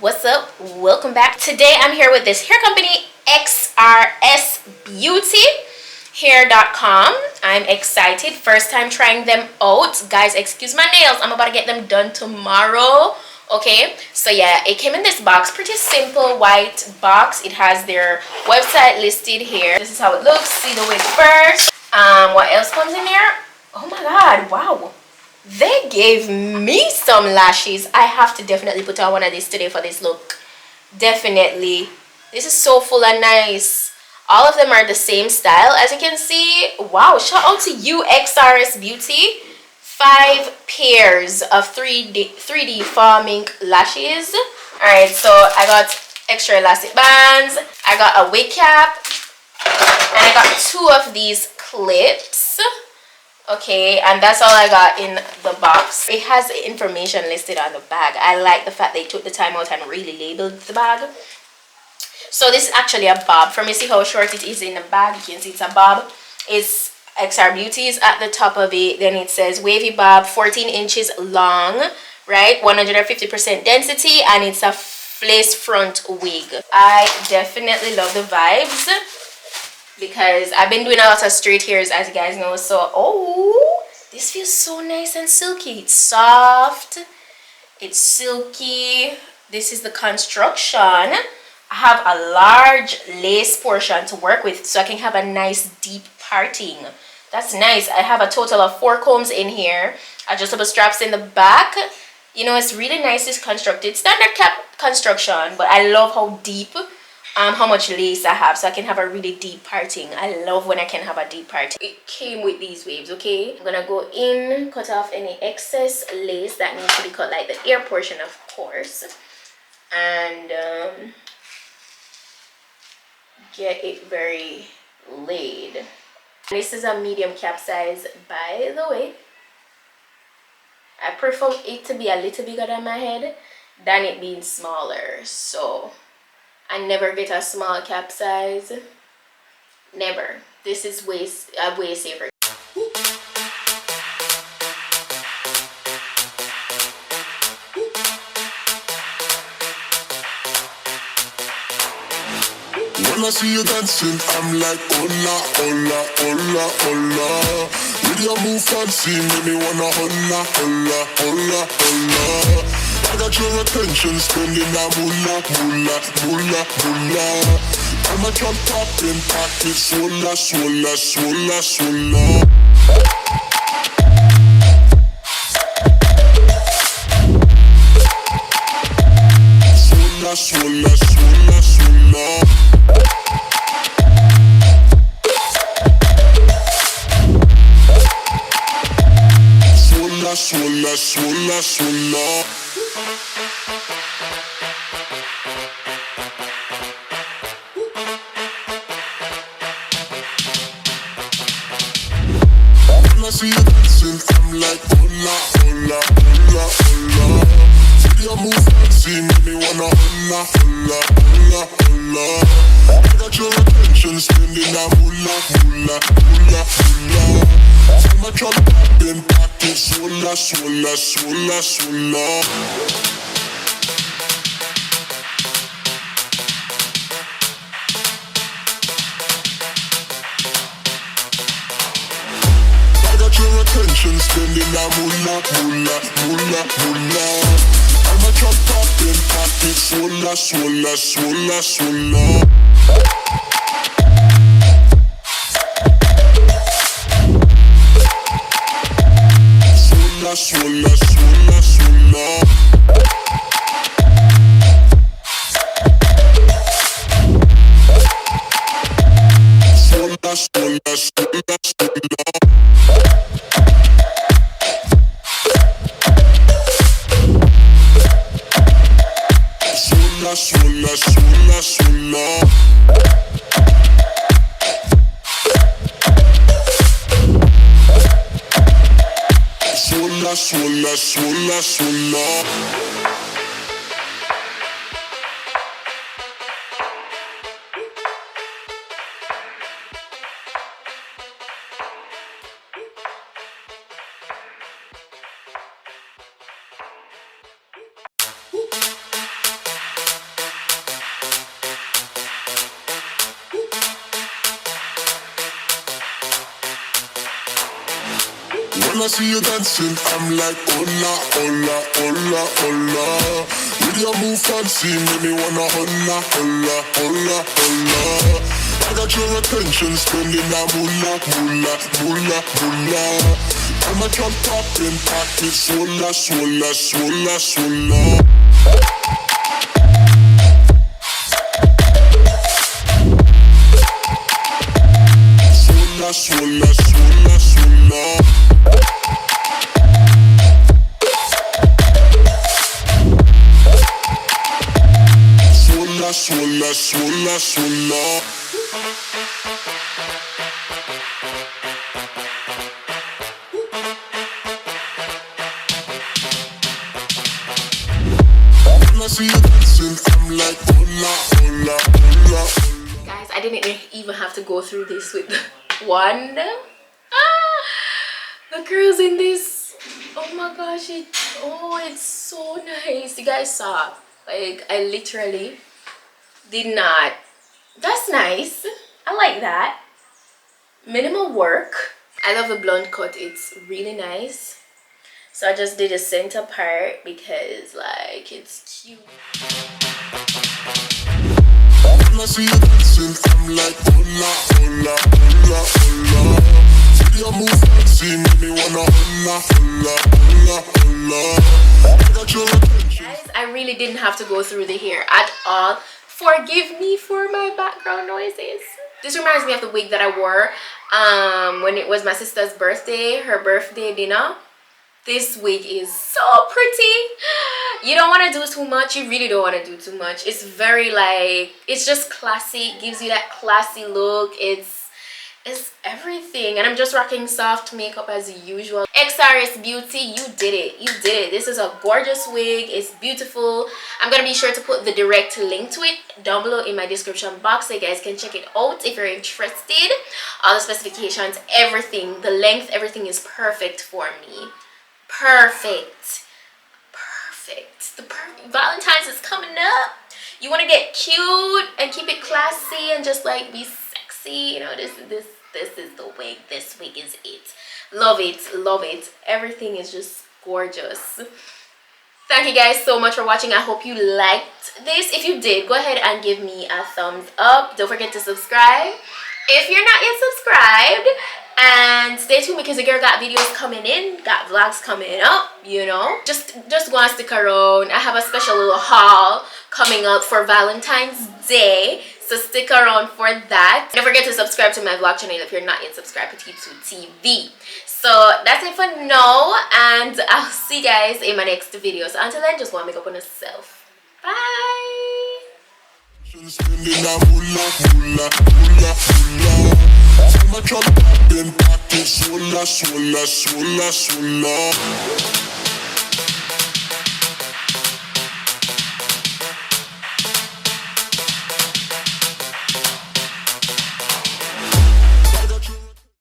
what's up? Welcome back. Today I'm here with this hair company, Xrsbeauty Hair.com. I'm excited, first time trying them out. Guys, excuse my nails, I'm about to get them done tomorrow. Okay, so yeah, it came in this box, pretty simple white box. It has their website listed here. This is how it looks. See the wig first. What else comes in here? Oh my god, wow, they gave me some lashes. I have to definitely put on one of these today for this look. Definitely. This is so full and nice. All of them are the same style, as you can see. Wow, shout out to you, Xrsbeauty. 5 pairs of 3D forming lashes. Alright, so I got extra elastic bands. I got a wig cap. And I got 2 of these clips. Okay, and that's all I got in the box. It has the information listed on the bag. I like the fact they took the time out and really labeled the bag. So this is actually a bob. From you see how short it is in the bag, you can see it's a bob. It's Xrsbeauty's at the top of it. Then it says wavy bob, 14 inches long, right? 150% density, and it's a lace front wig. I definitely love the vibes, because I've been doing a lot of straight hairs, as you guys know. So oh, this feels so nice and silky. It's soft, it's silky. This is the construction. I have a large lace portion to work with, so I can have a nice deep parting. That's nice. I have a total of 4 combs in here, adjustable straps in the back. You know, it's really nicely constructed. Standard cap construction, but I love how deep, how much lace I have, so I can have a really deep parting. I love when I can have a deep parting. It came with these waves. Okay, I'm gonna go in, cut off any excess lace that needs to be cut, like the ear portion, of course, and get it very laid. This is a medium cap size, by the way. I prefer it to be a little bigger than my head than it being smaller, so I never get a small cap size. Never. This is way safer. When I see you dancing, I'm like, hola, hola, hola, hola. With your move fancy, make me wanna hola, hola, hola, hola. I got your attention, spending that moolah, moolah, moolah, moolah. I'm a drop popping, pocket, swola, swola, swola, swola. Swola, swola, swola, swola. Swola, swola, swola. When I see you dancing, I'm like, hola, hola, hola, hola. See your move fancy, make me wanna hola, hola, hola, hola. I got your attention, spending that moolah, moolah, moolah, moolah. I'm a drop popping, pocket, swola, swola, swola, swola. I got your attention, spending that moolah, moolah, moolah, moolah. I'm a drop popping, pocket, swola, swola, swola, swola. Swola, swola, swola. Swola, swola, swola, swola. Swola, swola, swola, swola. Swola, swola, swola, swola. When I see you dancing, I'm like, hola, hola, hola, hola. With your move fancy, make me wanna hola, hola, hola, hola. I got your attention, spending that moolah, moolah, moolah, moolah. I'm a drop popping, pocket, swola, swola, swola, swola. Swola, swola, swola, swola. Swola, swola, swola. When I see you dancing, I'm like, hola, hola, hola. Guys, I didn't even have to go through this with one. The girls in this. Oh my gosh, it's so nice. You guys saw. Like, I literally did not. That's nice. I like that. Minimal work. I love the blonde cut. It's really nice. So I just did a center part because like it's cute. When I see you dancing, I'm like, hola, hola, hola, hola. See your move fancy, make me wanna hola, hola, hola, hola. I got your attention. Guys, I really didn't have to go through the hair at all. Forgive me for my background noises. This reminds me of the wig that I wore when it was my sister's birthday, her birthday dinner. This wig is so pretty. You don't want to do too much. You really don't want to do too much. It's very like, it's just classy. It gives you that classy look. It's everything. And I'm just rocking soft makeup as usual. Xrsbeauty, you did it. You did it. This is a gorgeous wig. It's beautiful. I'm going to be sure to put the direct link to it down below in my description box so you guys can check it out if you're interested. All the specifications, everything, the length, everything is perfect for me. Perfect. Valentine's is coming up. You want to get cute and keep it classy and just like be sexy. You know, this is the wig. This wig is it. Love it, love it. Everything is just gorgeous. Thank you guys so much for watching. I hope you liked this. If you did, go ahead and give me a thumbs up. Don't forget to subscribe if you're not yet subscribed. And stay tuned because the girl got videos coming in, got vlogs coming up, you know. Just go and stick around. I have a special little haul coming up for Valentine's Day, so stick around for that. Don't forget to subscribe to my vlog channel if you're not yet subscribed, PETITE-SUE TV. So that's it for now, and I'll see you guys in my next video. So until then, just go and make up on yourself. Bye. Spending that moolah, moolah, moolah, moolah. I'm a drop popping, pocket, swola, swola, swola, swola.